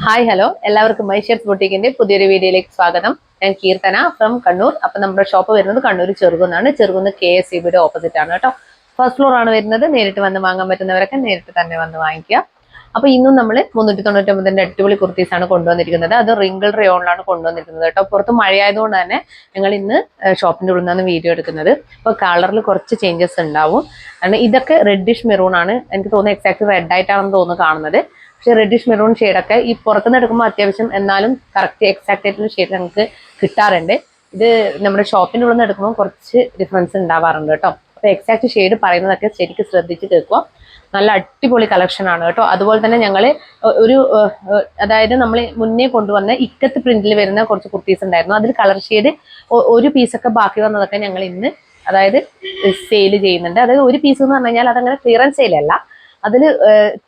Hi hello എല്ലാവർക്കും മൈഷേർസ് ബൊട്ടീക്കിന്റെ പുതിയൊരു വീഡിയോയിലേക്ക് സ്വാഗതം. ഞാൻ കീർത്തന ഫ്രം കണ്ണൂർ. അപ്പൊ നമ്മുടെ ഷോപ്പ് വരുന്നത് കണ്ണൂർ ചെറുകുന്നാണ്. ചെറുകുന്ന് KSEBയുടെ ഓപ്പോസിറ്റ് ആണ് കേട്ടോ. ഫസ്റ്റ് ഫ്ലോർ ആണ് വരുന്നത്. നേരിട്ട് വന്ന് വാങ്ങാൻ പറ്റുന്നവരൊക്കെ നേരിട്ട് തന്നെ വന്ന് വാങ്ങിക്കുക. അപ്പൊ ഇന്നും നമ്മൾ 399ന്റെ അടിപൊളി കുർത്തീസ് ആണ് കൊണ്ടുവന്നിരിക്കുന്നത്. അത് റിങ്കിൾ റയോണിലാണ് കൊണ്ടുവന്നിരിക്കുന്നത് കേട്ടോ. പുറത്ത് മഴയായതുകൊണ്ട് തന്നെ ഞങ്ങൾ ഇന്ന് ഷോപ്പിന്റെ ഉള്ളിൽ നിന്നാണ് വീഡിയോ എടുക്കുന്നത്. അപ്പൊ കളറിൽ കുറച്ച് ചേഞ്ചസ് ഉണ്ടാവും. കാരണം ഇതൊക്കെ റെഡിഷ് മെറൂൺ ആണ്. എനിക്ക് തോന്നുന്നു എക്സാക്ട് റെഡ് ആയിട്ടാണെന്ന് തോന്നുന്നു കാണുന്നത്. പക്ഷെ റെഡിഷ് മെറൂൺ ഷെയ്ഡൊക്കെ ഈ പുറത്തുനിന്ന് എടുക്കുമ്പോൾ അത്യാവശ്യം എന്നാലും കറക്റ്റ് എക്സാക്ട് ആയിട്ടുള്ള ഷെയ്ഡ് നമുക്ക് കിട്ടാറുണ്ട്. ഇത് നമ്മുടെ ഷോപ്പിൻ്റെ ഉള്ളിൽ നിന്ന് എടുക്കുമ്പോൾ കുറച്ച് ഡിഫറൻസ് ഉണ്ടാവാറുണ്ട് കേട്ടോ. അപ്പോൾ എക്സാക്ട് ഷെയ്ഡ് പറയുന്നതൊക്കെ ശരിക്കും ശ്രദ്ധിച്ച് കേൾക്കുക. നല്ല അടിപൊളി കളക്ഷൻ ആണ് കേട്ടോ. അതുപോലെ തന്നെ ഞങ്ങൾ അതായത് നമ്മൾ മുന്നേ കൊണ്ടുവന്ന ഇക്കത്ത് പ്രിന്റിൽ വരുന്ന കുറച്ച് കുർത്തീസ് ഉണ്ടായിരുന്നു. അതിൽ കളർ ഷെയ്ഡ് ഒരു പീസൊക്കെ ബാക്കി വന്നതൊക്കെ ഞങ്ങൾ ഇന്ന് അതായത് സെയിൽ ചെയ്യുന്നുണ്ട്. അതായത് ഒരു പീസ് എന്ന് പറഞ്ഞു കഴിഞ്ഞാൽ അതങ്ങനെ ക്ലിയറൻസ് സെയിലല്ല. അതിൽ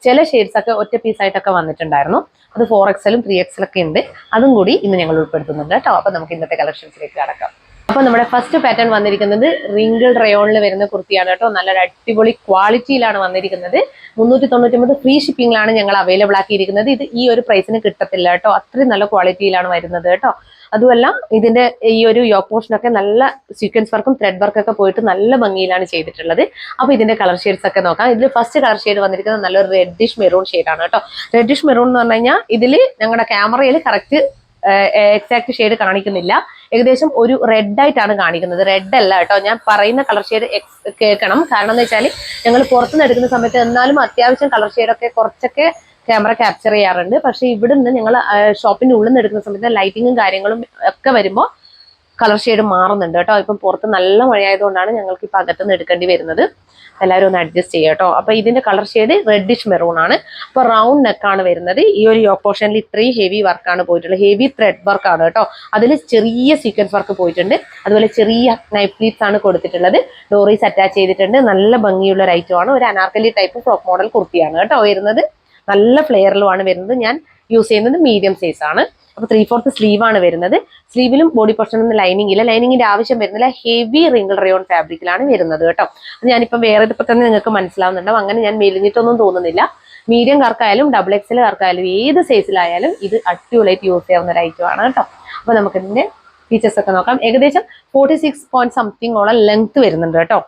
ചില ഷെയ്ഡ്സ് ഒക്കെ ഒറ്റ പീസായിട്ടൊക്കെ വന്നിട്ടുണ്ടായിരുന്നു. അത് 4XL 3XL ഒക്കെ ഉണ്ട്. അതും കൂടി ഇന്ന് ഞങ്ങൾ ഉൾപ്പെടുത്തുന്നുണ്ട് കേട്ടോ. അപ്പൊ നമുക്ക് ഇന്നത്തെ കളക്ഷൻസിലേക്ക് കടക്കാം. അപ്പൊ നമ്മുടെ ഫസ്റ്റ് പാറ്റേൺ വന്നിരിക്കുന്നത് റിങ്കിൾ റയോണിൽ വരുന്ന കുർത്തിയാണ് കേട്ടോ. നല്ലൊരു അടിപൊളി ക്വാളിറ്റിയിലാണ് വന്നിരിക്കുന്നത്. 399 ഫ്രീ ഷിപ്പിംഗിലാണ് ഞങ്ങൾ അവൈലബിൾ ആക്കിയിരിക്കുന്നത്. ഇത് ഈ ഒരു പ്രൈസിന് കിട്ടത്തില്ല കേട്ടോ. അത്രയും നല്ല ക്വാളിറ്റിയിലാണ് വരുന്നത് കേട്ടോ. അതുമല്ല ഇതിന്റെ ഈ ഒരു യോക്ക് പോർഷനൊക്കെ നല്ല സീക്വൻസ് വർക്കും ത്രെഡ് വർക്കൊക്കെ പോയിട്ട് നല്ല ഭംഗിയിലാണ് ചെയ്തിട്ടുള്ളത്. അപ്പൊ ഇതിന്റെ കളർ ഷെയ്ഡ്സ് ഒക്കെ നോക്കാം. ഇതിൽ ഫസ്റ്റ് കളർ ഷെയ്ഡ് വന്നിരിക്കുന്നത് നല്ലൊരു റെഡിഷ് മെറൂൺ ഷെയ്ഡാണ് കേട്ടോ. റെഡിഷ് മെറൂൺ എന്ന് പറഞ്ഞു കഴിഞ്ഞാൽ ഇതിൽ ഞങ്ങളുടെ ക്യാമറയിൽ കറക്റ്റ് എക്സാക്ട് ഷെയ്ഡ് കാണിക്കുന്നില്ല. ഏകദേശം ഒരു റെഡ് ആയിട്ടാണ് കാണിക്കുന്നത്. റെഡ് അല്ല കേട്ടോ. ഞാൻ പറയുന്ന കളർ ഷെയ്ഡ് കേൾക്കണം. കാരണം എന്ന് വെച്ചാൽ ഞങ്ങൾ പുറത്തുനിന്ന് എടുക്കുന്ന സമയത്ത് എന്നാലും അത്യാവശ്യം കളർ ഷെയ്ഡൊക്കെ കുറച്ചൊക്കെ ക്യാമറ ക്യാപ്ചർ ചെയ്യാറുണ്ട്. പക്ഷെ ഇവിടെ നിന്ന് ഞങ്ങൾ ഷോപ്പിന്റെ ഉള്ളിൽ നിന്ന് എടുക്കുന്ന സമയത്ത് ലൈറ്റിങ്ങും കാര്യങ്ങളും ഒക്കെ വരുമ്പോൾ കളർ ഷെയ്ഡ് മാറുന്നുണ്ട് കേട്ടോ. ഇപ്പം പുറത്ത് നല്ല മഴയായതുകൊണ്ടാണ് ഞങ്ങൾക്ക് ഇപ്പം അകത്തുനിന്ന് എടുക്കേണ്ടി വരുന്നത്. എല്ലാവരും ഒന്ന് അഡ്ജസ്റ്റ് ചെയ്യുക കേട്ടോ. അപ്പൊ ഇതിന്റെ കളർ ഷെയ്ഡ് റെഡിഷ് മെറൂൺ ആണ്. അപ്പൊ റൗണ്ട് നെക്കാണ് വരുന്നത്. ഈ ഒരു യോക്ക് പോർഷനിൽ ഇത്രയും ഹെവി വർക്കാണ് പോയിട്ടുള്ളത്. ഹെവി ത്രെഡ് വർക്കാണ് കേട്ടോ. അതിൽ ചെറിയ സീക്വൻസ് വർക്ക് പോയിട്ടുണ്ട്. അതുപോലെ ചെറിയ നൈഫ് പ്ലീറ്റ്സ് ആണ് കൊടുത്തിട്ടുള്ളത്. ഡോറീസ് അറ്റാച്ച് ചെയ്തിട്ടുണ്ട്. നല്ല ഭംഗിയുള്ള ഒരു ഐറ്റം ആണ്. ഒരു അനാർക്കലി ടൈപ്പ് ഫ്രോക്ക് മോഡൽ കുർത്തിയാണ് കേട്ടോ വരുന്നത്. നല്ല ഫ്ലെയറിലുമാണ് വരുന്നത്. ഞാൻ യൂസ് ചെയ്യുന്നത് മീഡിയം സൈസ് ആണ്. അപ്പൊ 3/4 സ്ലീവ് ആണ് വരുന്നത്. സ്ലീവിലും ബോഡി പോർഷനൊന്നും ലൈനിങ് ഇല്ല. ലൈനിങ്ങിന്റെ ആവശ്യം വരുന്നില്ല. ഹെവി റിങ്കിൾ റയോൺ ഫാബ്രിക്കിലാണ് വരുന്നത് കേട്ടോ. അത് ഞാനിപ്പം വേറെ ഇപ്പൊ തന്നെ നിങ്ങൾക്ക് മനസ്സിലാവുന്നുണ്ടാവും. അങ്ങനെ ഞാൻ മെലിഞ്ഞിട്ടൊന്നും തോന്നുന്നില്ല. മീഡിയം കാർക്കായാലും XXL കാർക്കായാലും ഏത് സൈസിലായാലും ഇത് അടിപൊളിയായിട്ട് യൂസ് ചെയ്യാവുന്ന ഒരു ഐറ്റം ആണ് കേട്ടോ. അപ്പൊ നമുക്ക് ഇതിന്റെ ഫീച്ചേഴ്സ് ഒക്കെ നോക്കാം. ഏകദേശം 46 പോയിന്റ് സംതിങ്ങോളം ലെങ്ത് വരുന്നുണ്ട് കേട്ടോ.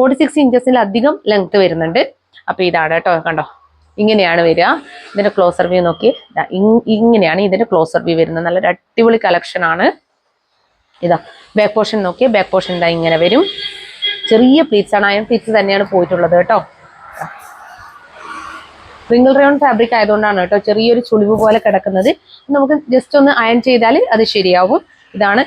46 ഇഞ്ചസിലധികം ലെങ്ത് വരുന്നുണ്ട്. അപ്പൊ ഇതാണ് കേട്ടോ. കണ്ടോ, ഇങ്ങനെയാണ് വരിക. ഇതിന്റെ ക്ലോസർ വ്യൂ നോക്കി. ഇങ്ങനെയാണ് ഇതിന്റെ ക്ലോസർ വ്യൂ വരുന്നത്. നല്ലൊരു അടിപൊളി കളക്ഷൻ ആണ്. ഇതാ ബാക്ക് പോർഷൻ നോക്കി. ബാക്ക് പോർഷൻ ഇതാ ഇങ്ങനെ വരും. ചെറിയ പ്ലീറ്റ്സ് ആണ്. അയൺ പ്ലീറ്റ്സ് തന്നെയാണ് പോയിട്ടുള്ളത് കേട്ടോ. റിങ്കിൾ റയോൺ ഫാബ്രിക് ആയതുകൊണ്ടാണ് കേട്ടോ ചെറിയൊരു ചുളിവ് പോലെ കിടക്കുന്നത്. നമുക്ക് ജസ്റ്റ് ഒന്ന് അയൺ ചെയ്താൽ അത് ശരിയാവും. ഇതാണ്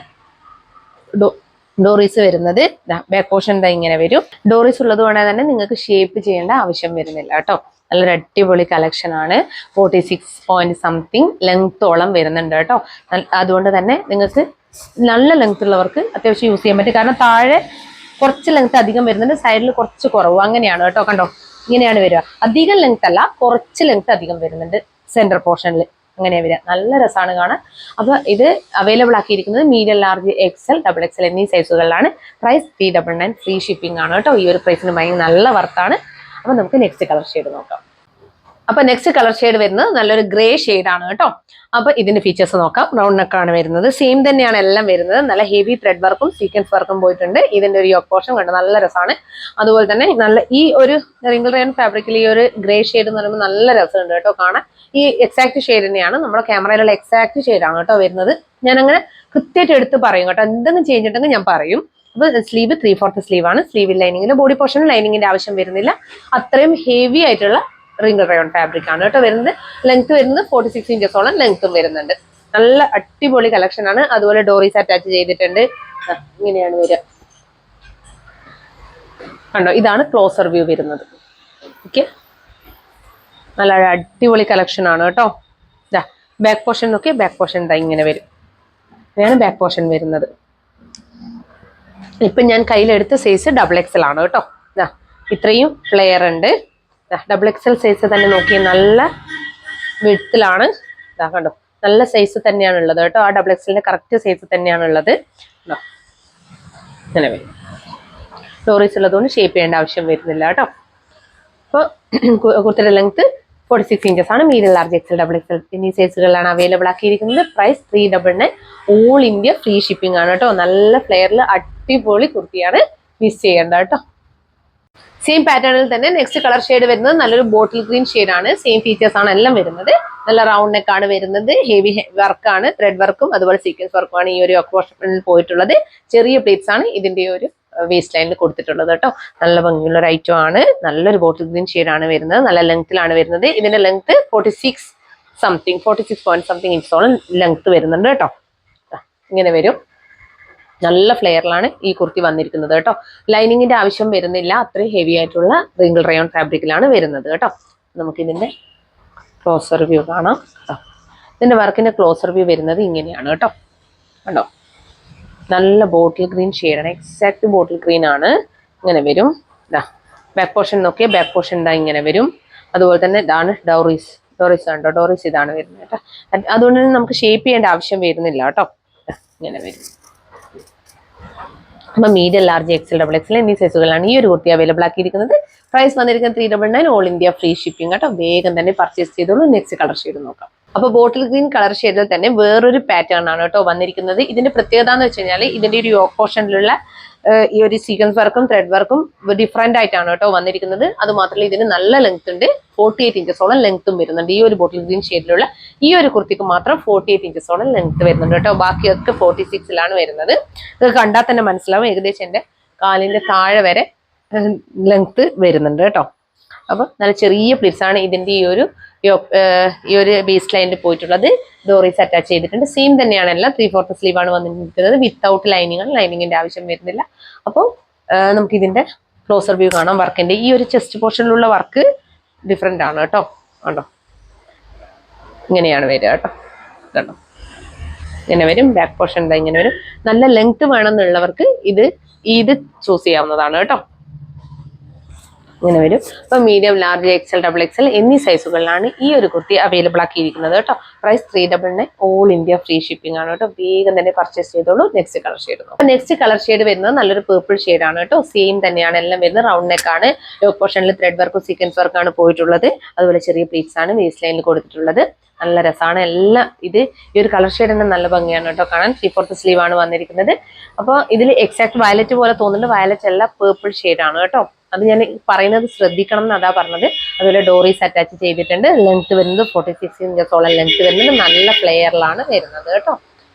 ഡോറീസ് വരുന്നത്. ബാക്ക് പോർഷൻ ഇതാ ഇങ്ങനെ വരും. ഡോറീസ് ഉള്ളത് കൊണ്ട് തന്നെ നിങ്ങൾക്ക് ഷേപ്പ് ചെയ്യേണ്ട ആവശ്യം വരുന്നില്ല കേട്ടോ. നല്ലൊരു അടിപൊളി കളക്ഷൻ ആണ്. 46 പോയിന്റ് സംതിങ് ലെങ്ത്തോളം വരുന്നുണ്ട് കേട്ടോ. അതുകൊണ്ട് തന്നെ നിങ്ങൾക്ക് നല്ല ലെങ്ത് ഉള്ളവർക്ക് അത്യാവശ്യം യൂസ് ചെയ്യാൻ പറ്റും. കാരണം താഴെ കുറച്ച് ലെങ്ത് അധികം വരുന്നുണ്ട്, സൈഡിൽ കുറച്ച് കുറവ്. അങ്ങനെയാണ് കേട്ടോ. കണ്ടോ, ഇങ്ങനെയാണ് വരിക. അധികം ലെങ്ത് അല്ല, കുറച്ച് ലെങ്ത് അധികം വരുന്നുണ്ട് സെന്റർ പോർഷനിൽ. അങ്ങനെയാണ് വരിക. നല്ല രസമാണ് കാണാൻ. അപ്പൊ ഇത് അവൈലബിൾ ആക്കിയിരിക്കുന്നത് മീഡിയം, ലാർജ്, XL, XXL എന്നീ സൈസുകളിലാണ്. പ്രൈസ് 399 ഫ്രീ ഷിപ്പിംഗ് ആണ് കേട്ടോ. ഈ ഒരു പ്രൈസിന് ഭയങ്കര നല്ല വർത്താണ്. അപ്പൊ നമുക്ക് നെക്സ്റ്റ് കളർ ഷെയ്ഡ് നോക്കാം. അപ്പൊ നെക്സ്റ്റ് കളർ ഷെയ്ഡ് വരുന്നത് നല്ലൊരു ഗ്രേ ഷെയ്ഡ് ആണ് കേട്ടോ. അപ്പൊ ഇതിന്റെ ഫീച്ചേഴ്സ് നോക്കാം. റൗണ്ട് നെക്കാണ് വരുന്നത്. സെയിം തന്നെയാണ് എല്ലാം വരുന്നത്. നല്ല ഹെവി ത്രെഡ് വർക്കും സീക്വൻസ് വർക്കും പോയിട്ടുണ്ട്. ഇതിന്റെ ഒരു യോക്ക് പോർഷൻ കണ്ട് നല്ല രസമാണ്. അതുപോലെ തന്നെ നല്ല ഈ ഒരു റിങ്കിൾ റയോൺ ഫാബ്രിക്കിൽ ഈ ഒരു ഗ്രേ ഷെയ്ഡ് എന്ന് പറയുമ്പോൾ നല്ല രസമുണ്ട് കേട്ടോ കാണാൻ. ഈ എക്സാക്ട് ഷെയ്ഡ് തന്നെയാണ് നമ്മുടെ ക്യാമറയിലുള്ള എക്സാക്ട് ഷെയ്ഡാണ് കേട്ടോ വരുന്നത്. ഞാൻ അങ്ങനെ കൃത്യമായിട്ട് എടുത്ത് പറയും കേട്ടോ. എന്തെങ്കിലും ചേഞ്ച് ഉണ്ടെങ്കിൽ ഞാൻ പറയും. അപ്പൊ സ്ലീവ് 3/4 സ്ലീവ് ആണ്. സ്ലീവ് ലൈനിങ്ങിൽ ബോഡി പോർഷനിൽ ലൈനിങ്ങിന്റെ ആവശ്യം വരുന്നില്ല. അത്രയും ഹെവി ആയിട്ടുള്ള റിങ്കിൾ റയോൺ ഫാബ്രിക് ആണ് കേട്ടോ വരുന്നത്. ലെങ്ത് വരുന്നത് 46 ഇഞ്ചസോളം ലെങ്ത്തും വരുന്നുണ്ട്. നല്ല അടിപൊളി കളക്ഷൻ ആണ്. അതുപോലെ ഡോറീസ് അറ്റാച്ച് ചെയ്തിട്ടുണ്ട്. ഇങ്ങനെയാണ് വരിക. കണ്ടോ, ഇതാണ് ക്ലോസർ വ്യൂ വരുന്നത്. ഓക്കെ, നല്ല അടിപൊളി കളക്ഷൻ ആണ് കേട്ടോ. ബാക്ക് പോർഷൻ നോക്കി. ബാക്ക് പോർഷൻ ഇതാ ഇങ്ങനെ വരും. ഇങ്ങനെയാണ് ബാക്ക് പോർഷൻ വരുന്നത്. ഇപ്പം ഞാൻ കയ്യിലെടുത്ത സൈസ് XXL ആണ് കേട്ടോ. ഇത്രയും ഫ്ലെയർ ഉണ്ട്. XXL സൈസ് തന്നെ നോക്കി. നല്ല വിഡ്ത്തിലാണ്. കണ്ടോ, നല്ല സൈസ് തന്നെയാണ് ഉള്ളത് കേട്ടോ. ആ XXLന്റെ കറക്റ്റ് സൈസ് തന്നെയാണ് ഉള്ളത്. അങ്ങനെ വരും. ഡോറീസ് ഉള്ളതുകൊണ്ട് ഷേപ്പ് ചെയ്യേണ്ട ആവശ്യം വരുന്നില്ല കേട്ടോ. അപ്പോൾ കുർത്തിയുടെ ലെങ്ത് 46 inches ആണ്. Medium large XL double XL എന്നീ സൈസുകളിലാണ് അവൈലബിൾ ആക്കിയിരിക്കുന്നത്. Price 399. All India free shipping ആണ് കേട്ടോ. നല്ല ഫ്ലെയറിൽ അടിപൊളി കുർത്തിയാണ്, മിസ് ചെയ്യേണ്ട കേട്ടോ. സെയിം പാറ്റേണിൽ തന്നെ നെക്സ്റ്റ് കളർ ഷെയ്ഡ് വരുന്നത് നല്ലൊരു ബോട്ടിൽ ഗ്രീൻ ഷെയ്ഡാണ്. സെയിം ഫീച്ചേഴ്സ് ആണ് എല്ലാം വരുന്നത്. നല്ല റൗണ്ട് നെക്ക് ആണ് വരുന്നത്. ഹെവി വർക്കാണ്, ത്രെഡ് വർക്കും അതുപോലെ സീക്വൻസ് വർക്കുമാണ് ഈ ഒരു പോർഷനിൽ പോയിട്ടുള്ളത്. ചെറിയ പ്ലേറ്റ്സ് ആണ് ഇതിന്റെ ഒരു വേസ്റ്റ് ലൈനിൽ കൊടുത്തിട്ടുള്ളത് കേട്ടോ. നല്ല ഭംഗിയുള്ള ഒരു ഐറ്റം ആണ്. നല്ലൊരു ബോട്ടിൽ ഗ്രീൻ ഷെയ്ഡാണ് വരുന്നത്. നല്ല ലെങ്ത്തിലാണ് വരുന്നത്. ഇതിന്റെ ലെങ്ത് 46 പോയിന്റ് സംതിങ് ഇഞ്ചോളം ലെങ്ത് വരുന്നുണ്ട് കേട്ടോ. ഇങ്ങനെ വരും. നല്ല ഫ്ലെയറിലാണ് ഈ കുർത്തി വന്നിരിക്കുന്നത് കേട്ടോ. ലൈനിങ്ങിന്റെ ആവശ്യം വരുന്നില്ല. അത്രയും ഹെവി ആയിട്ടുള്ള റിംഗിൾ റയോൺ ഫാബ്രിക്കിലാണ് വരുന്നത് കേട്ടോ. നമുക്ക് ഇതിന്റെ ക്ലോസർ വ്യൂ കാണാം കേട്ടോ. ഇതിന്റെ വർക്കിന്റെ ക്ലോസർ വ്യൂ വരുന്നത് ഇങ്ങനെയാണ് കേട്ടോ. കണ്ടോ, നല്ല ബോട്ടിൽ ഗ്രീൻ ഷെയ്ഡാണ്. എക്സാക്ട് ബോട്ടിൽ ഗ്രീൻ ആണ്. ഇങ്ങനെ വരും. ബാക്ക് പോർഷൻ നോക്കിയാൽ ബാക്ക് പോർഷൻ ഇതാ ഇങ്ങനെ വരും. അതുപോലെ തന്നെ ഇതാണ് ഡോറീസ് ആണ് കേട്ടോ. ഡോറീസ് ഇതാണ് വരുന്നത് കേട്ടോ. അതുകൊണ്ട് തന്നെ നമുക്ക് ഷേപ്പ് ചെയ്യേണ്ട ആവശ്യം വരുന്നില്ല കേട്ടോ. ഇങ്ങനെ വരും. അപ്പൊ medium large XL double XL എന്നീ സൈസുകളാണ് ഈ ഒരു കുർത്തി അവൈലബിൾ ആക്കിയിരിക്കുന്നത്. പ്രൈസ് വന്നിരിക്കുന്നത് 399. ഓൾ ഇന്ത്യ ഫ്രീ ഷിപ്പിംഗ് കേട്ടോ. വേഗം തന്നെ പർച്ചേസ് ചെയ്തോളൂ. നെക്സ്റ്റ് കളർ ഷെയ്ഡ് നോക്കാം. അപ്പൊ ബോട്ടിൽ ഗ്രീൻ കളർ ഷെയ്ഡിൽ തന്നെ വേറൊരു പാറ്റേൺ ആണ് കേട്ടോ വന്നിരിക്കുന്നത്. ഇതിന്റെ പ്രത്യേകത എന്ന് വെച്ച് കഴിഞ്ഞാൽ ഇതിന്റെ ഒരു യോക്ക് പോർഷനിലുള്ള ഈ ഒരു സീക്വൻസ് വർക്കും ത്രെഡ് വർക്കും ഡിഫറെന്റ് ആയിട്ടാണ് കേട്ടോ വന്നിരിക്കുന്നത്. അത് മാത്രമല്ല ഇതിന് നല്ല ലെങ്ത് ഉണ്ട്. 48 ഇഞ്ചസോളം ലെങ്ത്തും വരുന്നുണ്ട്. ഈ ഒരു ബോട്ടിൽ ഗ്രീൻ ഷെയ്ഡിലുള്ള ഈ ഒരു കുർത്തിക്ക് മാത്രം 48 ഇഞ്ചസോളം ലെങ്ത് വരുന്നുണ്ട് കേട്ടോ. ബാക്കിയൊക്കെ 46 വരുന്നത്. ഇത് കണ്ടാൽ തന്നെ മനസ്സിലാവും. ഏകദേശം എന്റെ കാലിന്റെ താഴെ വരെ ലെങ്ത് വരുന്നുണ്ട് കേട്ടോ. അപ്പൊ നല്ല ചെറിയ പ്ലീറ്റ്സ് ആണ് ഇതിന്റെ ഈ ഒരു ബേസ് ലൈനിൽ പോയിട്ടുള്ളത്. ഡോറീസ് അറ്റാച്ച് ചെയ്തിട്ടുണ്ട്. സെയിം തന്നെയാണ് എല്ലാം. 3/4 സ്ലീവ് ആണ് വന്നിരിക്കുന്നത്. വിത്തൗട്ട് ലൈനിങ്ങിന്റെ ആവശ്യം വരുന്നില്ല. അപ്പോൾ നമുക്ക് ഇതിന്റെ ക്ലോസർ വ്യൂ കാണാം. വർക്കിന്റെ ഈ ഒരു ചെസ്റ്റ് പോർഷനിലുള്ള വർക്ക് ഡിഫറെന്റ് ആണ് കേട്ടോ. കണ്ടോ, ഇങ്ങനെയാണ് വരിക കേട്ടോ. കണ്ടോ, ഇങ്ങനെ വരും. ബാക്ക് പോർഷൻ ഇങ്ങനെ വരും. നല്ല ലെങ്ത് വേണമെന്നുള്ളവർക്ക് ഇത് ചൂസ് ചെയ്യാവുന്നതാണ് കേട്ടോ. ഇങ്ങനെ വരും. അപ്പൊ medium large XL double XL എന്നീ സൈസുകളിലാണ് ഈ ഒരു കുർത്തി അവൈലബിൾ ആക്കിയിരിക്കുന്നത് കേട്ടോ. Price 399. All India free shipping ആണ് കേട്ടോ. വേഗം തന്നെ പർച്ചേസ് ചെയ്തോളൂ. നെക്സ്റ്റ് കളർ ഷെയ്ഡ് നോക്കാം. നെക്സ്റ്റ് കളർ ഷെയ്ഡ് വരുന്നത് നല്ലൊരു പേർപ്പിൾ ഷെയ്ഡ് ആണ് കേട്ടോ. സെയിം തന്നെയാണ് എല്ലാം വരുന്നത്. റൗണ്ട് നെക്ക് ആണ്. യോക്ക് പോർഷനിൽ ത്രെഡ് വർക്കും സീക്വൻസ് വർക്കാണ് പോയിട്ടുള്ളത്. അതുപോലെ ചെറിയ പ്ലീറ്റ്സ് ആണ് വേസ്റ്റ് ലൈനിൽ കൊടുത്തിട്ടുള്ളത്. നല്ല രസമാണ് എല്ലാം. ഈ ഒരു കളർ ഷെയ്ഡ് തന്നെ നല്ല ഭംഗിയാണ് കേട്ടോ കാണാൻ. 3/4 സ്ലീവ് ആണ് വന്നിരിക്കുന്നത്. അപ്പോൾ ഇതിൽ എക്സാക്ട് വയലറ്റ് പോലെ തോന്നുന്നുണ്ട്. വയലറ്റ് അല്ല, പേർപ്പിൾ ഷെയ്ഡ് ആണ് കേട്ടോ. അത് ഞാൻ പറയുന്നത് ശ്രദ്ധിക്കണം എന്ന് അതാ പറഞ്ഞത്. അതുപോലെ ഡോറീസ് അറ്റാച്ച് ചെയ്തിട്ടുണ്ട്. ലെങ്ത് വരുന്നത് 46 ഇഞ്ചസോളം ലെങ്ത് വരുന്നത്. നല്ല ഫ്ലെയറിലാണ് വരുന്നത് കേട്ടോ.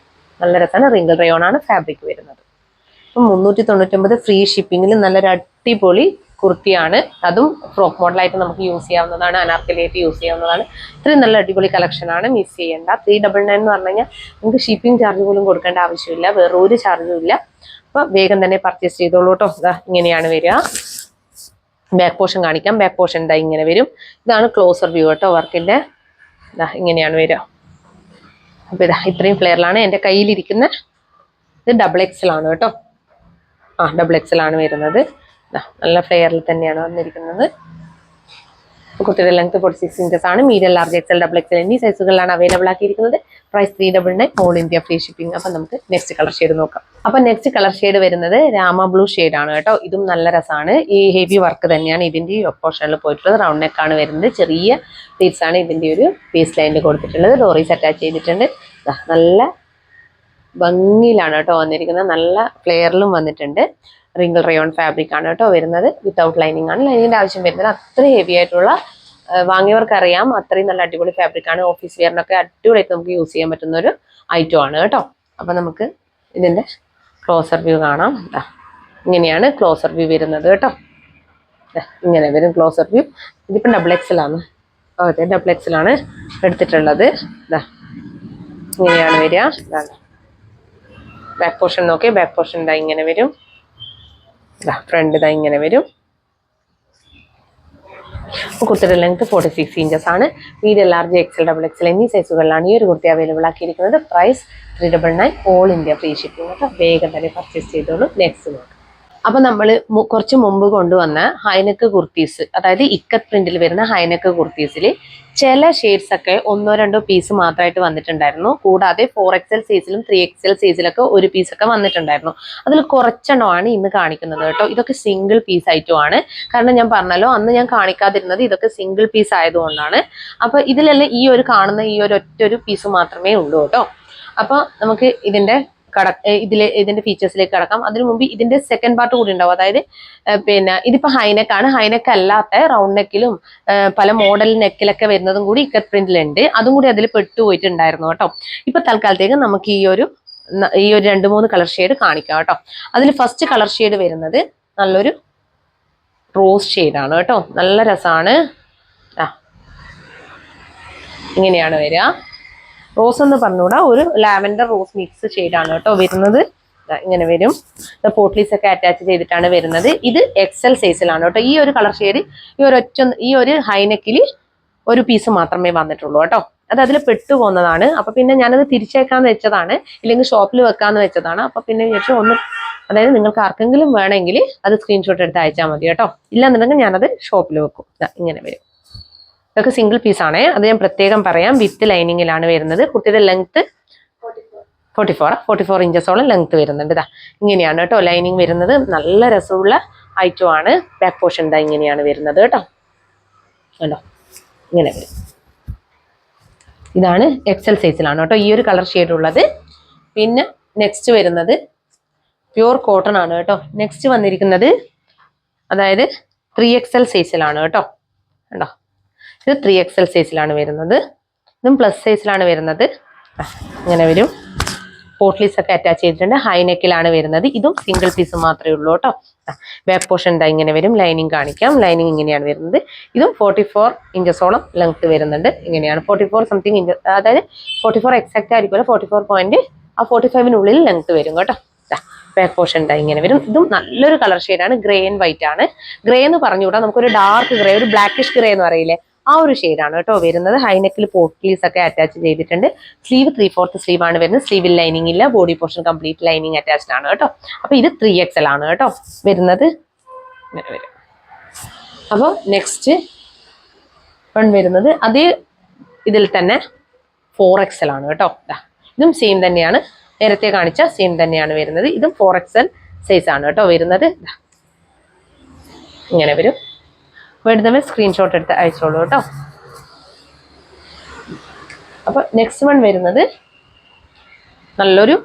നല്ല രസമാണ്. റിംഗിൾ റയോൺ ആണ് ഫാബ്രിക് വരുന്നത്. അപ്പം 399 ഫ്രീ ഷിപ്പിംഗിൽ നല്ലൊരു അടിപൊളി കുർത്തിയാണ്. അതും ഫ്രോക്ക് മോഡലായിട്ട് നമുക്ക് യൂസ് ചെയ്യാവുന്നതാണ്. അനാർക്കലിയായിട്ട് യൂസ് ചെയ്യാവുന്നതാണ്. ഇത്രയും നല്ല അടിപൊളി കളക്ഷൻ ആണ്. മിസ് ചെയ്യേണ്ട. 399 എന്ന് പറഞ്ഞു കഴിഞ്ഞാൽ നമുക്ക് ഷിപ്പിംഗ് ചാർജ് പോലും കൊടുക്കേണ്ട ആവശ്യമില്ല. വേറെ ഒരു ചാർജും ഇല്ല. അപ്പൊ വേഗം തന്നെ പർച്ചേസ് ചെയ്തോളൂ കേട്ടോ. ഇങ്ങനെയാണ് വരിക. ബാക്ക് പോർഷൻ കാണിക്കാം. ബാക്ക് പോർഷൻ ഇതാ ഇങ്ങനെ വരും. ഇതാണ് ക്ലോസർ വ്യൂ കേട്ടോ. വർക്കിന്റെ ഇങ്ങനെയാണ് വരിക. അപ്പൊ ഇത്രയും ഫ്ലെയറിലാണ് എൻ്റെ കയ്യിലിരിക്കുന്ന. ഇത് ഡബിൾ എക്സൽ ആണ് കേട്ടോ. ഡബിൾ എക്സൽ ആണ് വരുന്നത്. നല്ല ഫ്ലെയറിൽ തന്നെയാണ് വന്നിരിക്കുന്നത്. കുർത്തിയുടെ ലെങ്ത് 46 ഇഞ്ചസ് ആണ്. Medium large XL double XL എന്നീ സൈസുകളിലാണ് അവൈലബിൾ ആക്കിയിരിക്കുന്നത്. Price 399. All India free shipping. അപ്പൊ നമുക്ക് നെക്സ്റ്റ് കളർ ഷെയ്ഡ് നോക്കാം. അപ്പൊ നെക്സ്റ്റ് കളർ ഷെയ്ഡ് വരുന്നത് രാമ ബ്ലൂ ഷെയ്ഡ് ആണ് കേട്ടോ. ഇതും നല്ല രസമാണ്. ഈ ഹെവി വർക്ക് തന്നെയാണ് ഇതിന്റെ പോർഷനിൽ പോയിട്ടുള്ളത്. റൗണ്ട് നെക്ക് ആണ് വരുന്നത്. ചെറിയ പ്ലീറ്റ്സ് ആണ് ഇതിന്റെ ഒരു ബേസ് ലൈനിൽ കൊടുത്തിട്ടുള്ളത്. ഡോറീസ് അറ്റാച്ച് ചെയ്തിട്ടുണ്ട്. നല്ല ഭംഗിയിലാണ് കേട്ടോ വന്നിരിക്കുന്നത്. നല്ല ഫ്ലെയറിലും വന്നിട്ടുണ്ട്. റിംഗിൾ റയോൺ ഫാബ്രിക് ആണ് കേട്ടോ വരുന്നത്. വിത്തൗട്ട് ലൈനിങ് ആണ്. ലൈനിങ്ങിന്റെ ആവശ്യം വരുന്നത്. അത്ര ഹെവി ആയിട്ടുള്ള വാങ്ങിയവർക്ക് അറിയാം. അത്രയും നല്ല അടിപൊളി ഫാബ്രിക് ആണ്. ഓഫീസ് വെയറിനൊക്കെ അടിപൊളിയായിട്ട് നമുക്ക് യൂസ് ചെയ്യാൻ പറ്റുന്ന ഒരു ഐറ്റം ആണ് കേട്ടോ. അപ്പൊ നമുക്ക് ഇതിന്റെ ക്ലോസർ വ്യൂ കാണാം. ഇങ്ങനെയാണ് ക്ലോസർ വ്യൂ വരുന്നത് കേട്ടോ. ഇങ്ങനെ വരും ക്ലോസർ വ്യൂ. ഇതിപ്പം ഡബിൾ എക്സൽ ആണ്. അതെ, ഡബിൾ എക്സൽ ആണ് എടുത്തിട്ടുള്ളത്. ഇങ്ങനെയാണ് വരിക. ബാക്ക് പോർഷൻ നോക്കി. ബാക്ക് പോർഷൻ ഇതാ ഇങ്ങനെ വരും. ഫ്രണ്ട് ഇതാ ഇങ്ങനെ വരും. കുർത്തിയുടെ ലെങ്ത് 46 ഇഞ്ചസ് ആണ്. Medium large XL double XL എന്നീ സൈസുകളിലാണ് ഈ ഒരു കുർത്തി അവൈലബിൾ ആക്കിയിരിക്കുന്നത്. Price 399. All India free shipping. വേഗം തന്നെ പർച്ചേസ് ചെയ്തോളൂ. നെക്സ്റ്റ് നോക്കാം. അപ്പൊ നമ്മൾ കുറച്ച് മുമ്പ് കൊണ്ടുവന്ന ഹൈനെക്ക് കുർത്തീസ്, അതായത് ഇക്കത്ത് പ്രിന്റിൽ വരുന്ന ഹൈനെക്ക് കുർത്തീസിൽ ചില ഷെയ്ഡ്സ് ഒക്കെ 1-2 പീസ് മാത്രമായിട്ട് വന്നിട്ടുണ്ടായിരുന്നു. കൂടാതെ 4XL സൈസിലും 3XL സൈസിലൊക്കെ ഒരു പീസ് ഒക്കെ വന്നിട്ടുണ്ടായിരുന്നു. അതിൽ കുറച്ചെണ്ണമാണ് ഇന്ന് കാണിക്കുന്നത് കേട്ടോ. ഇതൊക്കെ സിംഗിൾ പീസ് ആയിട്ടുമാണ്. കാരണം ഞാൻ പറഞ്ഞല്ലോ, അന്ന് ഞാൻ കാണിക്കാതിരുന്നത് ഇതൊക്കെ സിംഗിൾ പീസ് ആയതുകൊണ്ടാണ്. അപ്പൊ ഇതിലെല്ലാം ഈ ഒരു കാണുന്ന ഈ ഒരു ഒറ്റൊരു പീസ് മാത്രമേ ഉള്ളൂ കേട്ടോ. അപ്പൊ നമുക്ക് ഇതിന്റെ ഫീച്ചേഴ്സിലേക്ക് കടക്കാം. അതിനു മുമ്പ് ഇതിന്റെ സെക്കൻഡ് പാർട്ട് കൂടി ഉണ്ടാവും. അതായത് പിന്നെ ഇതിപ്പോ ഹൈനെക്ക് ആണ്. ഹൈനെക്ക് അല്ലാത്ത റൗണ്ട് നെക്കിലും പല മോഡൽ നെക്കിലൊക്കെ വരുന്നതും കൂടി ഇക്കത്ത് പ്രിന്റിലുണ്ട്. അതും കൂടി അതിൽ പെട്ടുപോയിട്ടുണ്ടായിരുന്നു കേട്ടോ. ഇപ്പൊ തൽക്കാലത്തേക്ക് നമുക്ക് ഈ ഒരു 2-3 കളർ ഷെയ്ഡ് കാണിക്കാം കേട്ടോ. അതിൽ ഫസ്റ്റ് കളർ ഷെയ്ഡ് വരുന്നത് നല്ലൊരു റോസ് ഷെയ്ഡാണ് കേട്ടോ. നല്ല രസമാണ്. ഇങ്ങനെയാണ് വരിക. റോസ് എന്ന് പറഞ്ഞുകൂടാ, ഒരു ലാവൻഡർ റോസ് മിക്സ് ഷെയ്ഡാണ് കേട്ടോ വരുന്നത്. ഇങ്ങനെ വരും. പോട്ട്ലീസ് ഒക്കെ അറ്റാച്ച് ചെയ്തിട്ടാണ് വരുന്നത്. ഇത് XL സൈസിലാണ് കേട്ടോ. ഈ ഒരു കളർ ഷെയ്ഡ് ഈ ഒരു ഹൈനെക്കിൽ ഒരു പീസ് മാത്രമേ വന്നിട്ടുള്ളൂ കേട്ടോ. അത് അതിൽ പെട്ടുപോകുന്നതാണ്. അപ്പൊ പിന്നെ ഞാനത് തിരിച്ചേക്കാന്ന് വെച്ചതാണ്, ഇല്ലെങ്കിൽ ഷോപ്പിൽ വെക്കാന്ന് വെച്ചതാണ്. അപ്പൊ പിന്നെ വിചാരിച്ചു അതായത് നിങ്ങൾക്ക് ആർക്കെങ്കിലും വേണമെങ്കിൽ അത് സ്ക്രീൻഷോട്ട് എടുത്ത് അയച്ചാൽ മതി കേട്ടോ. ഇല്ലാന്നുണ്ടെങ്കിൽ ഞാനത് ഷോപ്പിൽ വെക്കും. ഇങ്ങനെ വരും. ഇതൊക്കെ സിംഗിൾ പീസ് ആണ്. അത് ഞാൻ പ്രത്യേകം പറയാം. വിത്ത് ലൈനിങ്ങിലാണ് വരുന്നത്. കുട്ടിയുടെ ലെങ്ത് 44 ഇഞ്ചസോളം ലെങ്ത് വരുന്നുണ്ട്. ഇതാ ഇങ്ങനെയാണ് കേട്ടോ ലൈനിങ് വരുന്നത്. നല്ല രസമുള്ള ഐറ്റം ആണ്. ബാക്ക് പോർഷൻ ഇതാ ഇങ്ങനെയാണ് വരുന്നത് കേട്ടോ. കണ്ടോ, ഇങ്ങനെ വരും. ഇതാണ് XL സൈസിലാണ് കേട്ടോ ഈ ഒരു കളർ ഷെയ്ഡ് ഉള്ളത്. പിന്നെ നെക്സ്റ്റ് വരുന്നത് പ്യൂർ കോട്ടൺ ആണ് കേട്ടോ. നെക്സ്റ്റ് വന്നിരിക്കുന്നത് അതായത് 3XL സൈസിലാണ് കേട്ടോ. കണ്ടോ, ഇത് 3XL സൈസിലാണ് വരുന്നത്. ഇതും പ്ലസ് സൈസിലാണ് വരുന്നത്. ഇങ്ങനെ വരും. പോട്ട്ലീസ് ഒക്കെ അറ്റാച്ച് ചെയ്തിട്ടുണ്ട്. ഹൈനെക്കിലാണ് വരുന്നത്. ഇതും സിംഗിൾ പീസ് മാത്രമേ ഉള്ളൂ കേട്ടോ. ബാക്ക് പോർഷൻ ഇതാ ഇങ്ങനെ വരും. ലൈനിങ് കാണിക്കാം. ലൈനിങ് ഇങ്ങനെയാണ് വരുന്നത്. ഇതും 44 ഇഞ്ചസോളം ലെങ്ത് വരുന്നുണ്ട്. ഇങ്ങനെയാണ് 44 സംതിങ് ഇഞ്ച്, അതായത് 44 എക്സാക്ട് ആയിരിക്കുമല്ലോ. 44 പോയിന്റ് 45-നുള്ളിൽ ലെങ്ത് വരും കേട്ടോ. ബാക്ക് പോർഷൻ ഇതാ ഇങ്ങനെ വരും. ഇതും നല്ലൊരു കളർ ഷെയ്ഡാണ്. ഗ്രേ ആൻഡ് വൈറ്റ് ആണ്. ഗ്രേ എന്ന് പറഞ്ഞുകൂടാ, നമുക്കൊരു ഡാർക്ക് ഗ്രേ, ഒരു ബ്ലാക്കിഷ് ഗ്രേ എന്ന് പറയില്ലേ, ആ ഒരു ഷെയ്ഡാണ് കേട്ടോ വരുന്നത്. ഹൈനെക്കിൽ പോട്ട്ലീസ് ഒക്കെ അറ്റാച്ച് ചെയ്തിട്ടുണ്ട്. സ്ലീവ് 3/4 സ്ലീവ് ആണ് വരുന്നത്. സ്ലീവിൽ ലൈനിങ് ഇല്ല. Body portion complete lining attached ആണ് കേട്ടോ. അപ്പൊ ഇത് 3XL ആണ് കേട്ടോ വരുന്നത്. ഇങ്ങനെ വരും. അപ്പോൾ നെക്സ്റ്റ് വരുന്നത് അതേ ഇതിൽ തന്നെ 4XL ആണ് കേട്ടോ. ഇതും സെയിം തന്നെയാണ്, നേരത്തെ കാണിച്ച സെയിം തന്നെയാണ് വരുന്നത്. ഇതും 4XL സൈസ് ആണ് കേട്ടോ വരുന്നത്. ഇങ്ങനെ വരും. വേണ്ടുന്നവർ സ്ക്രീൻഷോട്ട് എടുത്ത് അയച്ചോളൂ കേട്ടോ. അപ്പൊ നെക്സ്റ്റ് വൺ വരുന്നത് നല്ലൊരു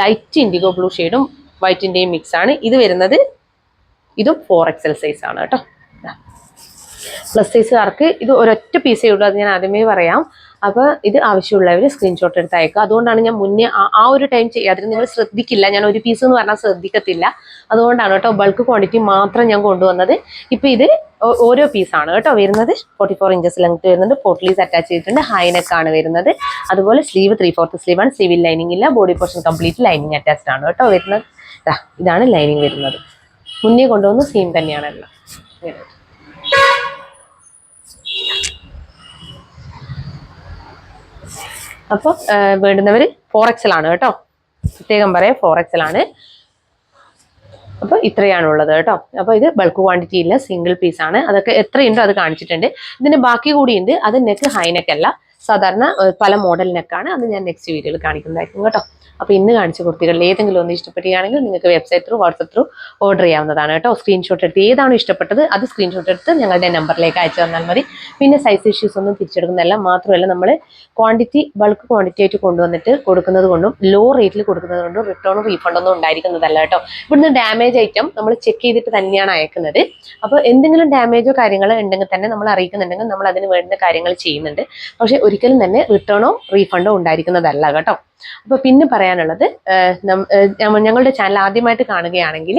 ലൈറ്റ് ഇൻഡിഗോ ബ്ലൂ ഷെയ്ഡും വൈറ്റിന്റെയും മിക്സ് ആണ്. ഇത് വരുന്നത് ഇതും 4XL സൈസ് ആണ് കേട്ടോ. പ്ലസ് സൈസുകാർക്ക് ഇത് ഒരൊറ്റ പീസേ ഉള്ളൂ. അത് ഞാൻ ആദ്യമേ പറയാം. അപ്പൊ ഇത് ആവശ്യമുള്ളവർ സ്ക്രീൻഷോട്ട് എടുത്ത് അയക്കുക. അതുകൊണ്ടാണ് ഞാൻ മുന്നേ ആ ഒരു ടൈം ചെയ്യാതിന് നിങ്ങൾ ശ്രദ്ധിക്കില്ല. ഞാൻ ഒരു പീസ് എന്ന് പറഞ്ഞാൽ ശ്രദ്ധിക്കത്തില്ല. അതുകൊണ്ടാണ് കേട്ടോ ബൾക്ക് ക്വാണ്ടിറ്റി മാത്രം ഞാൻ കൊണ്ടുവന്നത്. ഇപ്പൊ ഇത് ഓരോ പീസാണ് കേട്ടോ വരുന്നത്. 44 ഇഞ്ചസ് ലെങ്ത് വരുന്നുണ്ട്. പോട്ട്ലീസ് അറ്റാച്ച് ചെയ്തിട്ടുണ്ട്. ഹൈനെക്ക് ആണ് വരുന്നത്. അതുപോലെ സ്ലീവ് 3/4 സ്ലീവ് ആണ്. സ്ലീവിൽ ലൈനിങ് ഇല്ല. Body portion complete lining attached ആണ് കേട്ടോ വരുന്നത്. ഇതാണ് ലൈനിങ് വരുന്നത്. മുന്നേ കൊണ്ടുവന്ന് സെയിം തന്നെയാണല്ലോ. അപ്പോൾ വേണ്ടുന്നവർ 4XL ആണ് കേട്ടോ. പ്രത്യേകം പറയാം 4XL ആണ്. അപ്പൊ ഇത്രയാണുള്ളത് കേട്ടോ. അപ്പൊ ഇത് ബൾക്ക് ക്വാണ്ടിറ്റി ഇല്ല, സിംഗിൾ പീസ് ആണ്. അതൊക്കെ എത്രയുണ്ടോ അത് കാണിച്ചിട്ടുണ്ട്. ഇതിന്റെ ബാക്കി കൂടിയുണ്ട്. അത് നെക്ക് ഹൈനെക്ക് അല്ല, സാധാരണ പല മോഡൽ നെക്കാണ്. അത് ഞാൻ നെക്സ്റ്റ് വീഡിയോയിൽ കാണിക്കുന്നതായിരിക്കും കേട്ടോ. അപ്പൊ ഇന്ന് കാണിച്ച കുർത്തികളിൽ ഏതെങ്കിലും ഒന്ന് ഇഷ്ടപ്പെടുകയാണെങ്കിൽ നിങ്ങൾക്ക് website through WhatsApp through order ചെയ്യാവുന്നതാണ് കേട്ടോ. സ്ക്രീൻഷോട്ട് എടുത്ത് ഏതാണ് ഇഷ്ടപ്പെട്ടത് അത് സ്ക്രീൻഷോട്ട് എടുത്ത് ഞങ്ങളുടെ നമ്പറിലേക്ക് അയച്ചു തന്നാൽ മതി. പിന്നെ സൈസ് ഇഷ്യൂസ് ഒന്നും തിരിച്ചെടുക്കുന്നതല്ല. മാത്രമല്ല നമ്മൾ ക്വാണ്ടിറ്റി ബൾക്ക് ക്വാണ്ടിറ്റി ആയിട്ട് കൊണ്ടുവന്നിട്ട് കൊടുക്കുന്നത് കൊണ്ടും ലോ റേറ്റിൽ കൊടുക്കുന്നത് കൊണ്ടും റിട്ടേണും റീഫണ്ടൊന്നും ഉണ്ടായിരിക്കുന്നതല്ല കേട്ടോ. ഇവിടുന്ന് ഡാമേജ് ഐറ്റം നമ്മൾ ചെക്ക് ചെയ്തിട്ട് തന്നെയാണ് അയക്കുന്നത്. അപ്പോൾ എന്തെങ്കിലും ഡാമേജോ കാര്യങ്ങളോ ഉണ്ടെങ്കിൽ തന്നെ നമ്മൾ അറിയിക്കുന്നുണ്ടെങ്കിൽ നമ്മൾ അതിന് വേണ്ടുന്ന കാര്യങ്ങൾ ചെയ്യുന്നുണ്ട്. പക്ഷെ ഒരിക്കലും തന്നെ റിട്ടേണോ റീഫണ്ടോ ഉണ്ടായിരിക്കുന്നതല്ല കേട്ടോ. അപ്പൊ പിന്നെ പറയാനുള്ളത്, ഞങ്ങളുടെ ചാനൽ ആദ്യമായിട്ട് കാണുകയാണെങ്കിൽ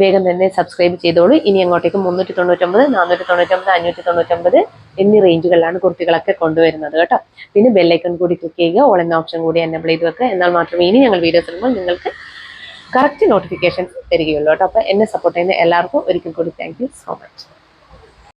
വേഗം തന്നെ സബ്സ്ക്രൈബ് ചെയ്തോളൂ. ഇനി അങ്ങോട്ടേക്ക് 399, 499, 599 എന്നീ റേഞ്ചുകളിലാണ് കുർത്തികളൊക്കെ കൊണ്ടുവരുന്നത് കേട്ടോ. പിന്നെ ബെല്ലൈക്കൺ കൂടി ക്ലിക്ക് ചെയ്യുക. ഓൾ എന്ന ഓപ്ഷൻ കൂടി എനേബിൾ ചെയ്ത് വെക്കുക. എന്നാൽ മാത്രമേ ഇനി ഞങ്ങൾ വീഡിയോസ് ഇടുമ്പോൾ നിങ്ങൾക്ക് കറക്റ്റ് നോട്ടിഫിക്കേഷൻസ് തരികയുള്ളൂ കേട്ടോ. അപ്പോൾ എന്നെ സപ്പോർട്ട് ചെയ്യുന്ന എല്ലാവർക്കും ഒരിക്കൽ കൂടി താങ്ക് യു സോ മച്ച്.